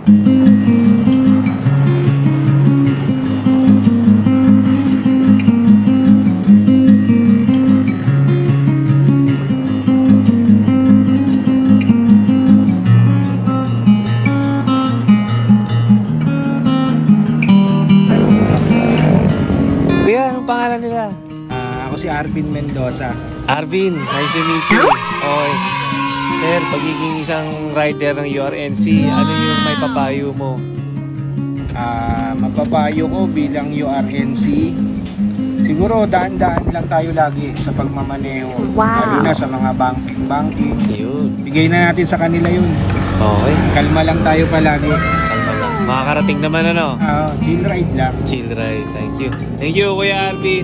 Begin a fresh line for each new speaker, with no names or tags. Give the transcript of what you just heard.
Anong pangalan nila?
Ako si Arvin Mendoza.
Arvin, nice to meet you. Okay. Sir, pagiging isang rider ng URNC, ano yung may papayo mo?
Mapapayo ko bilang URNC, siguro daan-daan lang tayo lagi sa pagmamaneho. Lalo na sa mga banking.
Yun.
Bigay na natin sa kanila yun.
Okay.
Kalma lang tayo palagi.
Kalma lang. Makakarating naman ano?
Chill ride lang.
Chill ride. Thank you. Thank you, Kuya Arvin.